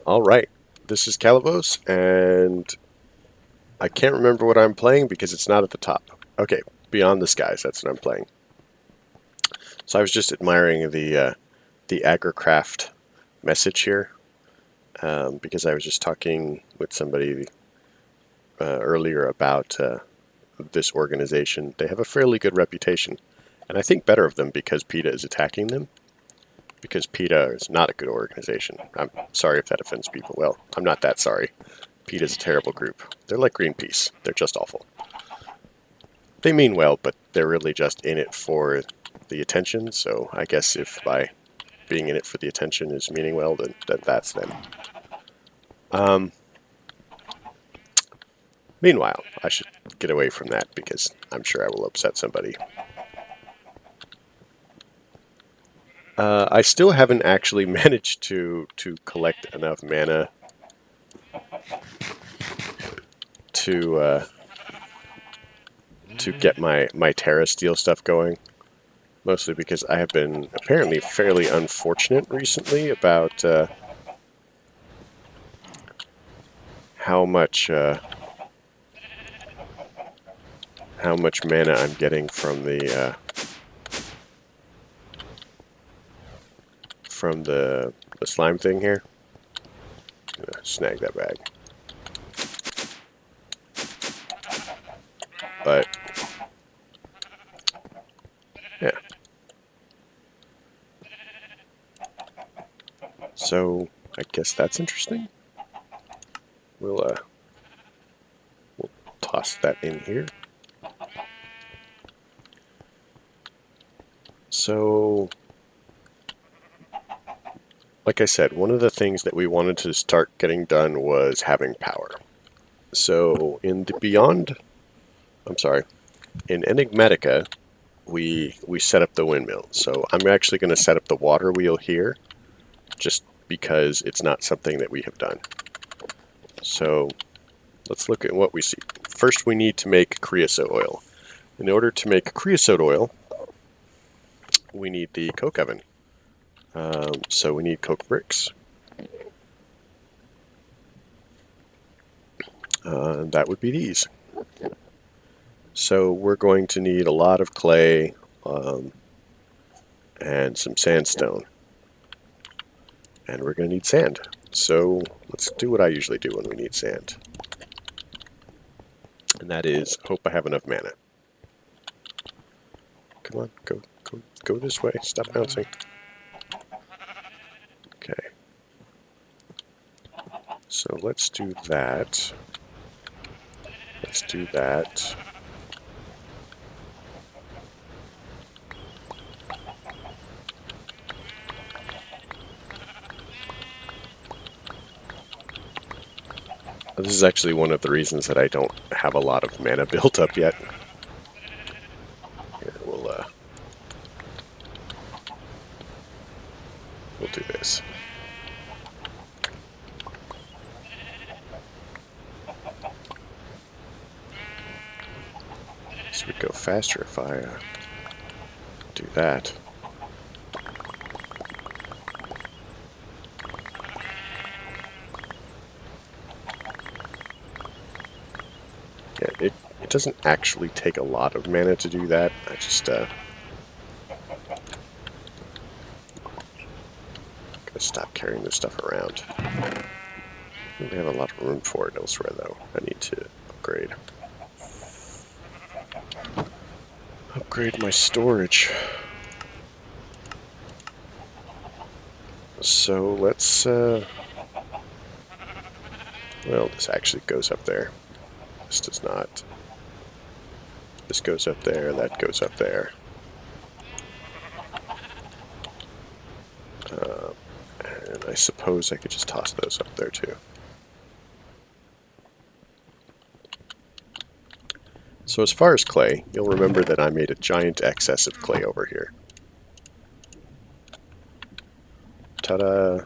All right, this is Calibos, and I can't remember what I'm playing because it's not at the top. Okay, Beyond the Skies, that's what I'm playing. So I was just admiring the agricraft message here because I was just talking with somebody earlier about this organization. They have a fairly good reputation, and I think better of them because PETA is attacking them. Because PETA is not a good organization. I'm sorry if that offends people. Well, I'm not that sorry. PETA is a terrible group. They're like Greenpeace. They're just awful. They mean well, but they're really just in it for the attention. So I guess if by being in it for the attention is meaning well, then that's them. Um, Meanwhile, I should get away from that because I'm sure I will upset somebody. I still haven't actually managed to collect enough mana to get my Terra Steel stuff going. Mostly because I have been apparently fairly unfortunate recently about how much mana I'm getting from the slime thing here. I'm gonna snag that bag. But yeah. So I guess that's interesting. We'll toss that in here. So, like I said, one of the things that we wanted to start getting done was having power. So in Enigmatica, we set up the windmill. So I'm actually going to set up the water wheel here, just because it's not something that we have done. So let's look at what we see. First, we need to make creosote oil. In order to make creosote oil, we need the coke oven. So we need coke bricks. That would be these. So we're going to need a lot of clay and some sandstone. And we're going to need sand. So let's do what I usually do when we need sand. And that is, hope I have enough mana. Come on, go this way. Stop bouncing. Okay. So let's do that. Let's do that. This is actually one of the reasons that I don't have a lot of mana built up yet. Here, we'll do this. This would go faster if I do that. Yeah, it doesn't actually take a lot of mana to do that. I just gotta stop carrying this stuff around. I don't have a lot of room for it elsewhere, though. I need to upgrade. Upgrade my storage. So let's, well, this actually goes up there. This does not. This goes up there, that goes up there. And I suppose I could just toss those up there too. So as far as clay, you'll remember that I made a giant excess of clay over here. Ta-da!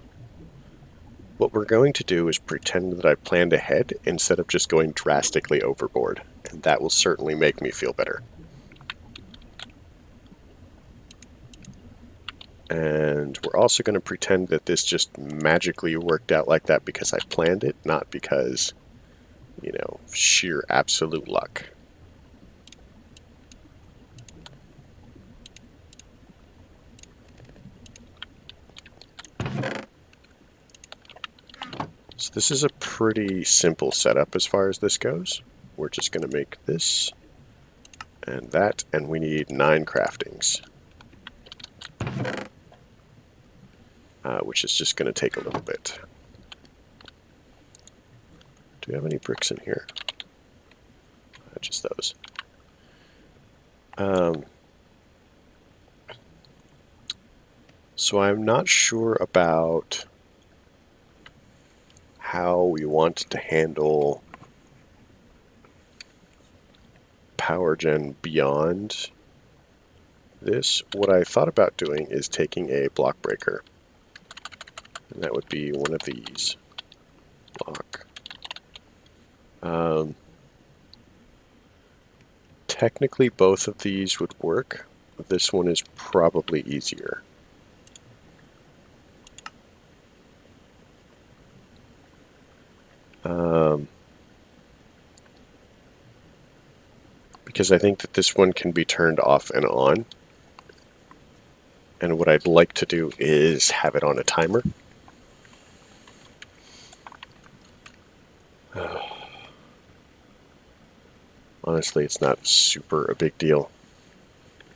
What we're going to do is pretend that I planned ahead instead of just going drastically overboard, and that will certainly make me feel better. And we're also going to pretend that this just magically worked out like that because I planned it, not because, you know, sheer absolute luck. So this is a pretty simple setup as far as this goes. We're just going to make this and that, and we need 9 craftings. Which is just going to take a little bit. Do we have any bricks in here? Just those. So I'm not sure about how we want to handle power gen beyond this. What I thought about doing is taking a block breaker, and that would be one of these. Block. Technically both of these would work, but this one is probably easier. Because I think that this one can be turned off and on. And what I'd like to do is have it on a timer. Honestly, it's not super a big deal.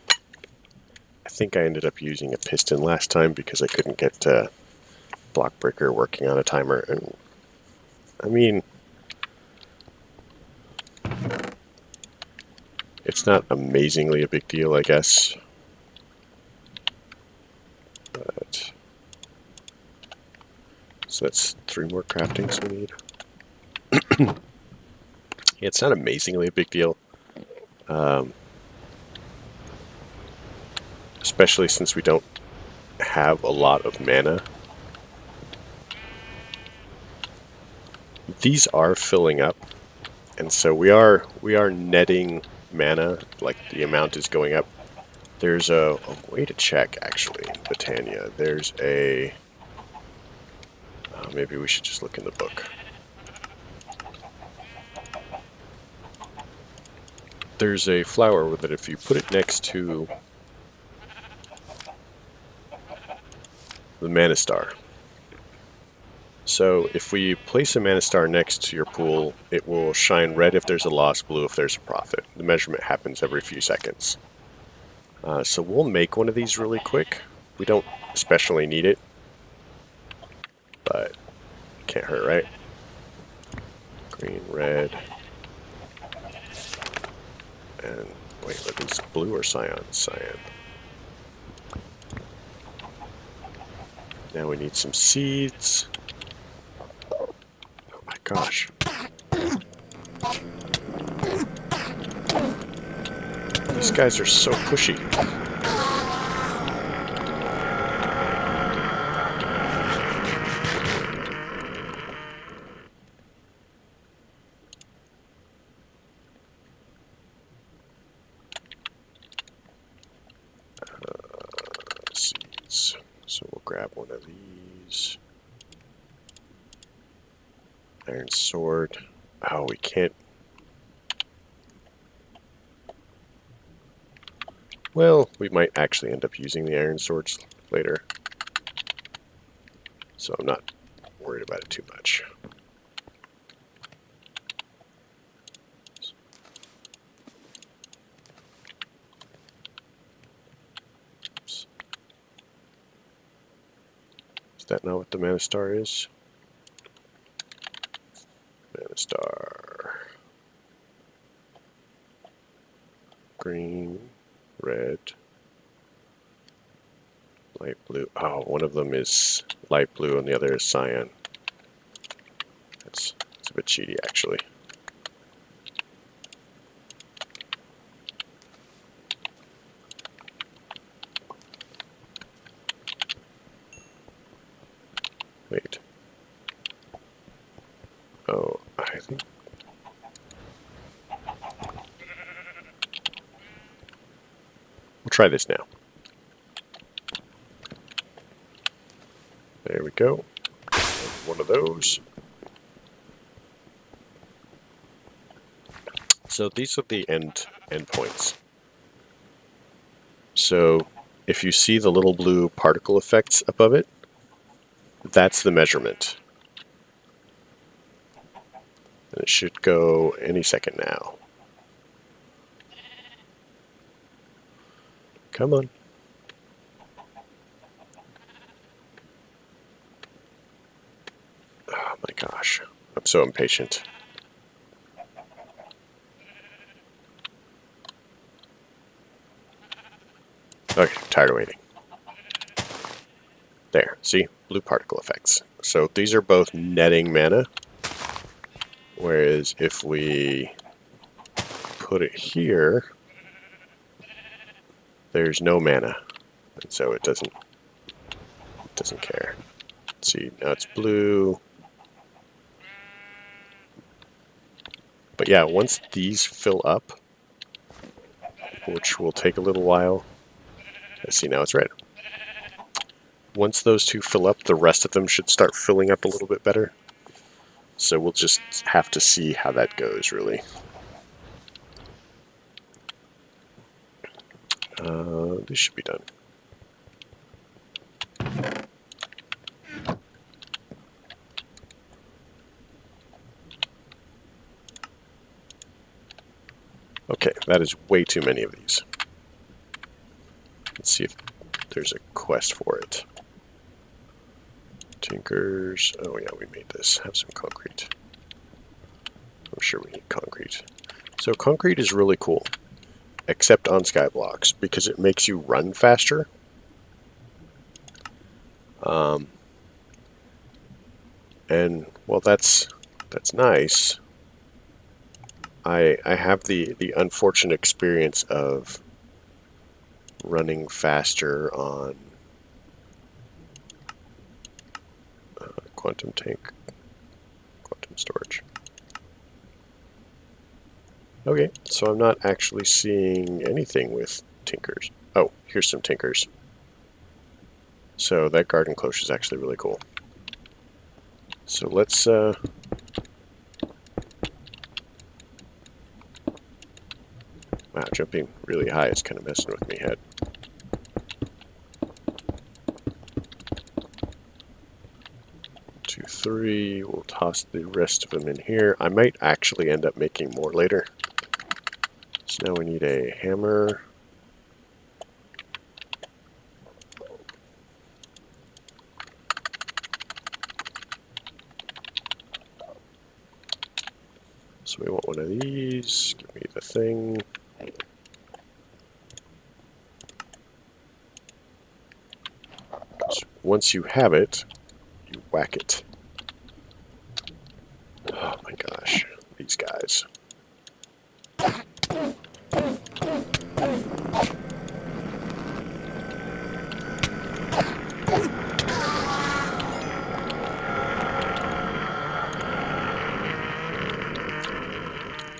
I think I ended up using a piston last time because I couldn't get block breaker working on a timer. And I mean, it's not amazingly a big deal, I guess. But so that's 3 more craftings we need. Yeah, it's not amazingly a big deal. Especially since we don't have a lot of mana. These are filling up, and so we are netting mana, like the amount is going up. There's a way to check, actually, Botania. There's a... maybe we should just look in the book. There's a flower that if you put it next to the Mana Star. So if we place a Mana Star next to your pool, it will shine red if there's a loss, blue if there's a profit. The measurement happens every few seconds. So we'll make one of these really quick. We don't especially need it, but it can't hurt, right? Green, red, and wait, are these blue or cyan? Cyan. Now we need some seeds. Oh my gosh. These guys are so pushy. Seeds. So we'll grab one of these. Iron sword. Oh, we can't. Well, we might actually end up using the iron swords later. So I'm not worried about it too much. Oops. Is that not what the Mana Star is? Mana Star. Green, red, light blue. Oh, one of them is light blue and the other is cyan. It's a bit cheaty, actually. Wait. Oh, I think... We'll try this now. go. One of those. So these are the end points. So if you see the little blue particle effects above it, that's the measurement. And it should go any second now. Come on. Oh my gosh. I'm so impatient. Okay, tired of waiting. There, see? Blue particle effects. So these are both netting mana. Whereas if we put it here, there's no mana. And so it doesn't care. Let's see, now it's blue. But yeah, once these fill up, which will take a little while. Let's see, now it's red. Once those two fill up, the rest of them should start filling up a little bit better. So we'll just have to see how that goes, really. This should be done. Okay, that is way too many of these. Let's see if there's a quest for it. Tinkers. Oh yeah, we made this. Have some concrete. I'm sure we need concrete. So concrete is really cool, except on skyblocks, because it makes you run faster. And well, that's nice. I have the unfortunate experience of running faster on quantum storage. Okay, so I'm not actually seeing anything with tinkers. Oh, here's some tinkers. So that garden enclosure is actually really cool. So let's wow, jumping really high is kind of messing with me head. Two, three. We'll toss the rest of them in here. I might actually end up making more later. So now we need a hammer. So we want one of these. Give me the thing. So once you have it, you whack it. Oh my gosh, these guys.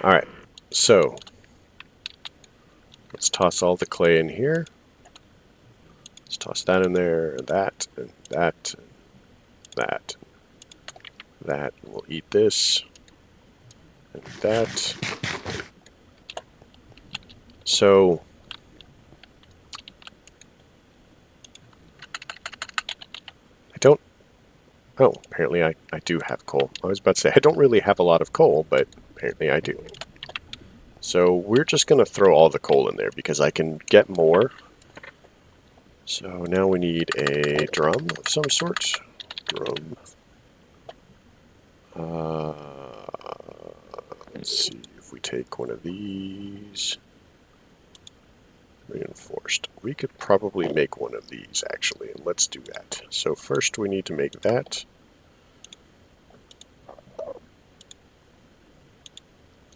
Alright, so let's toss all the clay in here. Let's toss that in there, and that, and that, and that, and that. We'll eat this, and that. So I don't... Oh, apparently I do have coal. I was about to say, I don't really have a lot of coal, but apparently I do. So we're just going to throw all the coal in there because I can get more. So now we need a drum of some sort. Drum. Let's see if we take one of these. Reinforced. We could probably make one of these actually, and let's do that. So first we need to make that.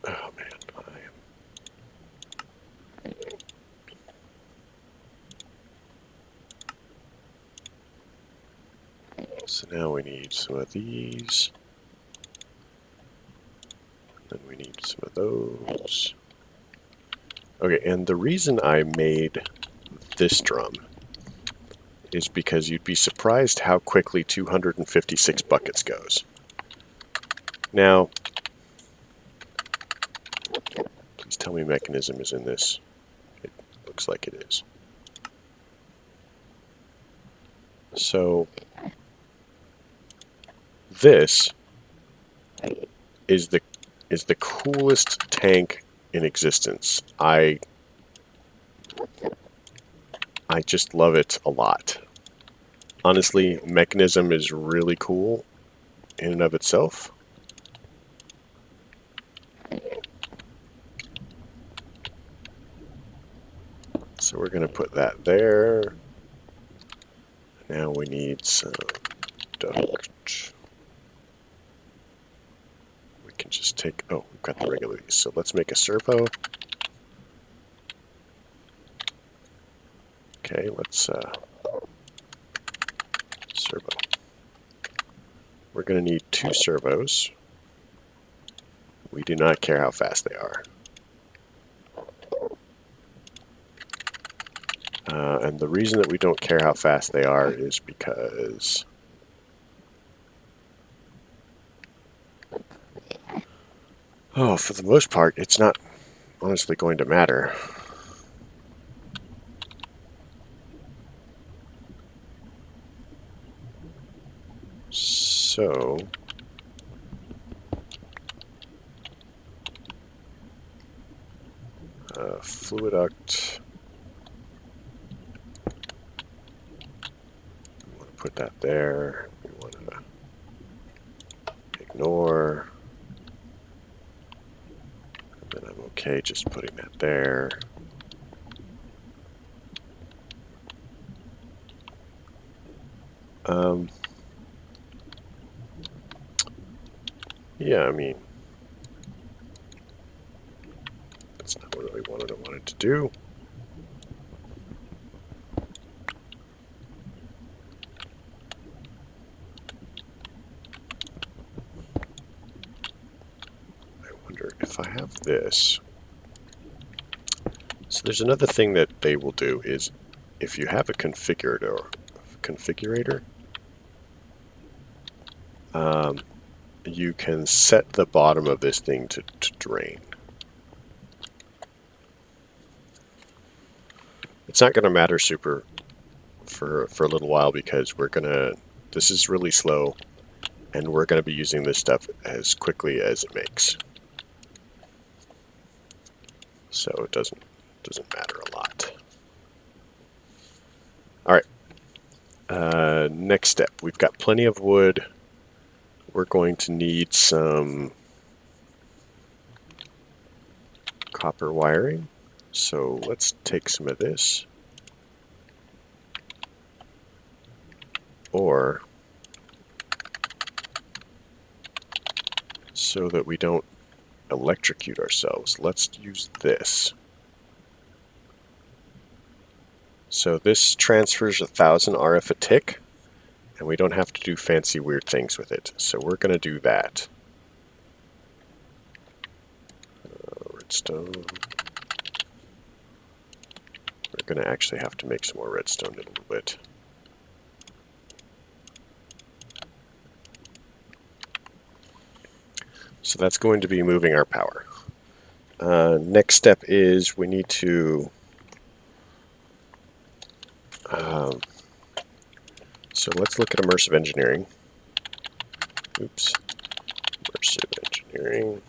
Oh man, so now we need some of these. Then we need some of those. Okay, and the reason I made this drum is because you'd be surprised how quickly 256 buckets goes. Now, please tell me mechanism is in this. It looks like it is. So, this is the coolest tank in existence. I just love it a lot. Honestly, mechanism is really cool in and of itself. So we're going to put that there. Now we need some duct. We can just take, oh, we've got the regular, so let's make a servo. Okay, let's servo. We're going to need 2 servos. We do not care how fast they are. And the reason that we don't care how fast they are is because for the most part, it's not honestly going to matter. So, fluiduct. We want to put that there. We want to ignore. And then I'm okay just putting that there. Yeah, I mean, that's not really what I wanted to do. I wonder if I have this. So there's another thing that they will do is if you have a configurator, you can set the bottom of this thing to drain. It's not going to matter super for a little while because this is really slow and we're going to be using this stuff as quickly as it makes. So it doesn't matter a lot. All right. Next step, we've got plenty of wood. We're going to need some copper wiring. So let's take some of this. Or, so that we don't electrocute ourselves, let's use this. So this transfers 1,000 RF a tick, and we don't have to do fancy weird things with it. So we're going to do that. Redstone. We're going to actually have to make some more redstone in a little bit. So that's going to be moving our power. Next step is we need to so let's look at immersive engineering. Oops. Immersive engineering.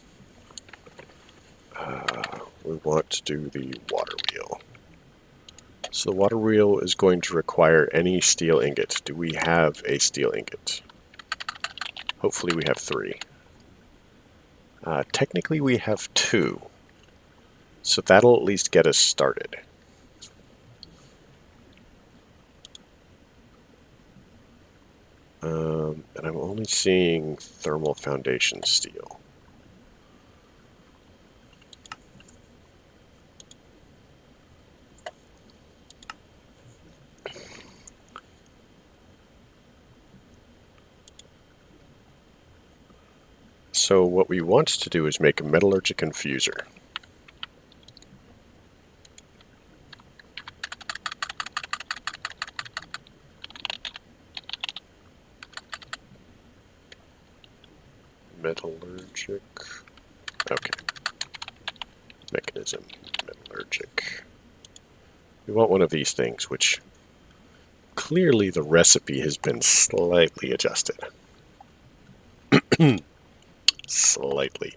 We want to do the water wheel. So the water wheel is going to require any steel ingot. Do we have a steel ingot? Hopefully we have 3. Technically we have 2. So that'll at least get us started. And I'm only seeing thermal foundation steel. So what we want to do is make a metallurgic infuser. Metallurgic. Okay. Mechanism. Metallurgic. We want one of these things, which clearly the recipe has been slightly adjusted. Slightly.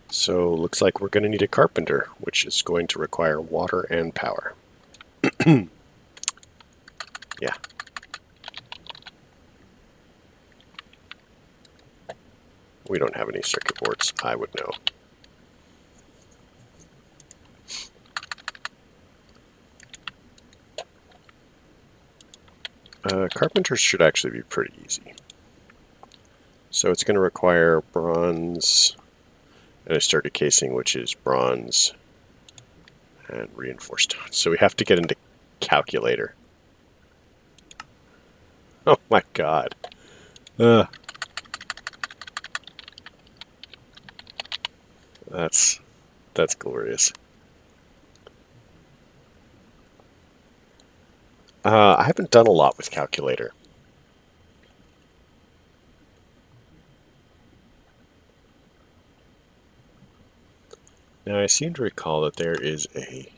So looks like we're going to need a carpenter, which is going to require water and power. Yeah. We don't have any circuit boards, I would know. Carpenters should actually be pretty easy. So it's going to require bronze and a sturdy casing, which is bronze and reinforced. So we have to get into calculator. Oh my god. That's glorious. I haven't done a lot with calculator. Now I seem to recall that there is a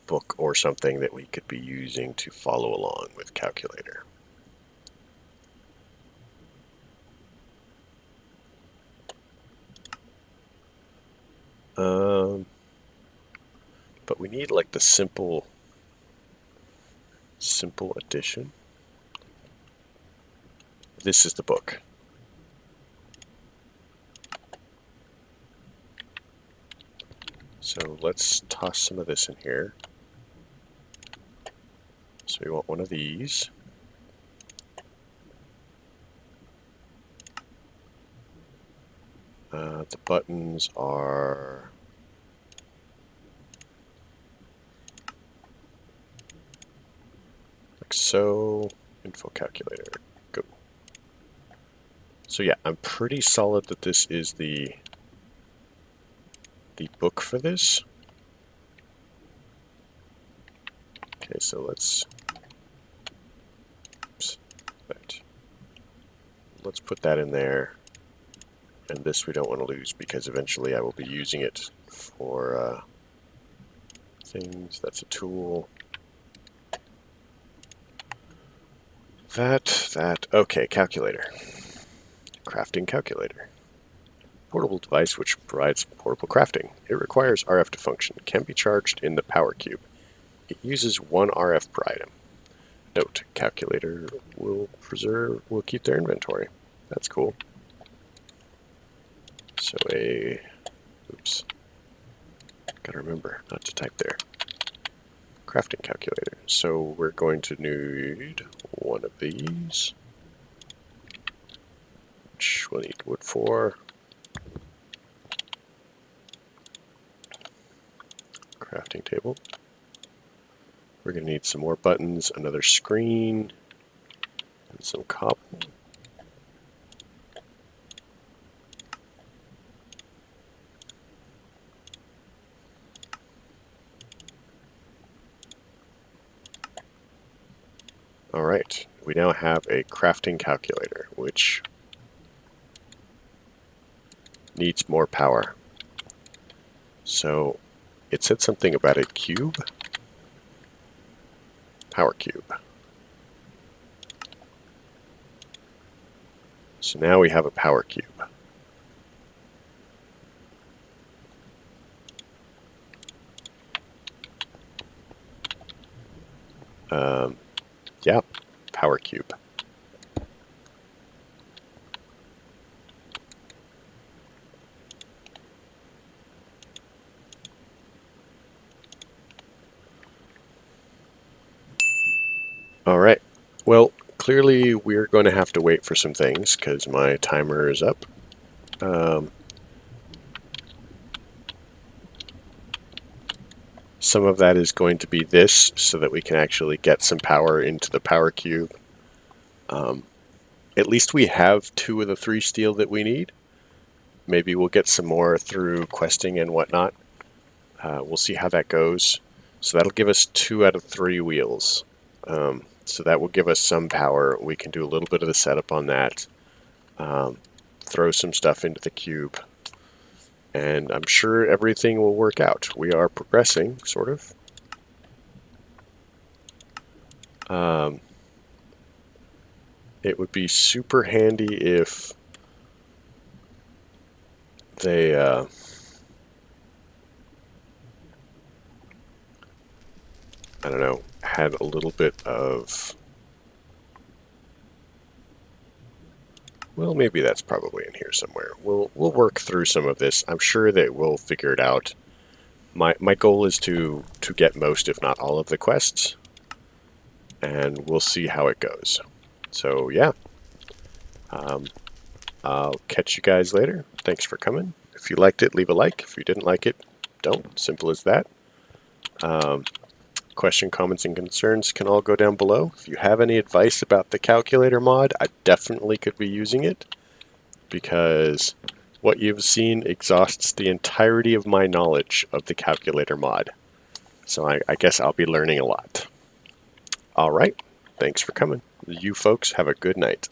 book or something that we could be using to follow along with calculator. But we need like the simple addition. This is the book. So let's toss some of this in here. So we want one of these. The buttons are like so. Info calculator. Go. So yeah, I'm pretty solid that this is the book for this. Okay, so let's put that in there. And this we don't want to lose because eventually I will be using it for things. That's a tool. Okay, calculator. Crafting calculator. Portable device which provides portable crafting. It requires RF to function. Can be charged in the power cube. It uses 1 RF per item. Note, calculator will keep their inventory. That's cool. So oops. Gotta remember not to type there. Crafting calculator. So we're going to need one of these, which we'll need wood for. Crafting table. We're going to need some more buttons, another screen, and some cobble. Alright, we now have a crafting calculator, which needs more power. So it said something about a cube. Power cube. So now we have a power cube. Yeah, power cube. All right. Well, clearly we're going to have to wait for some things because my timer is up. Some of that is going to be this, so that we can actually get some power into the power cube. At least we have 2 of the 3 steel that we need. Maybe we'll get some more through questing and whatnot. We'll see how that goes. So that'll give us 2 out of 3 wheels. So that will give us some power. We can do a little bit of the setup on that. Throw some stuff into the cube. And I'm sure everything will work out. We are progressing, sort of. It would be super handy if they I don't know, had a little bit of, well, maybe that's probably in here somewhere. We'll work through some of this. I'm sure that we'll figure it out. My goal is to get most, if not all, of the quests, and we'll see how it goes. So yeah, I'll catch you guys later. Thanks for coming. If you liked it, leave a like. If you didn't like it, don't. Simple as that. Question, comments, and concerns can all go down below. If you have any advice about the calculator mod, I definitely could be using it, because what you've seen exhausts the entirety of my knowledge of the calculator mod. So I guess I'll be learning a lot. All right. Thanks for coming. You folks have a good night.